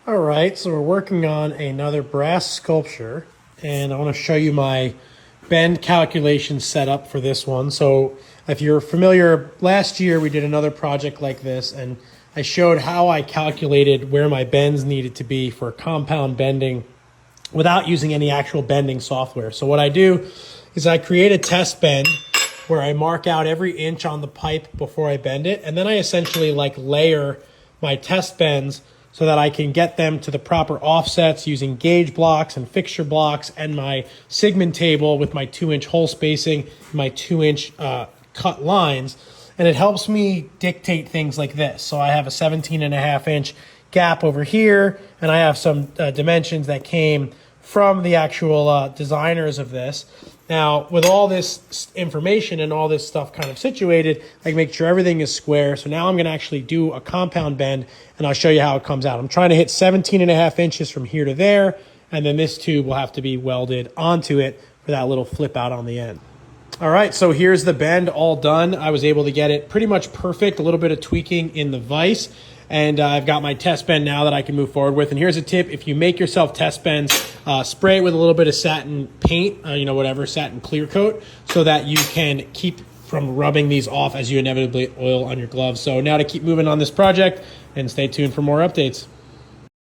All right, so we're working on another brass sculpture, and I want to show you my bend calculation setup for this one. So if you're familiar, last year we did another project like this, and I showed how I calculated where my bends needed to be for compound bending without using any actual bending software. So what I do is I create a test bend where I mark out every inch on the pipe before I bend it, and then I essentially layer my test bends so that I can get them to the proper offsets using gauge blocks and fixture blocks and my Sigmund table with my 2-inch hole spacing, my 2-inch cut lines. And it helps me dictate things like this. So I have a 17.5-inch gap over here, and I have some dimensions that came from the actual designers of this. Now, with all this information and all this stuff kind of situated, I can make sure everything is square. So now I'm going to actually do a compound bend, and I'll show you how it comes out. I'm trying to hit 17.5 inches from here to there, and then this tube will have to be welded onto it for that little flip out on the end. All right, so here's the bend all done. I was able to get it pretty much perfect, a little bit of tweaking in the vise. And I've got my test bend now that I can move forward with. And here's a tip: if you make yourself test bends, spray it with a little bit of satin paint, whatever, satin clear coat, so that you can keep from rubbing these off as you inevitably oil on your gloves. So now to keep moving on this project, and stay tuned for more updates.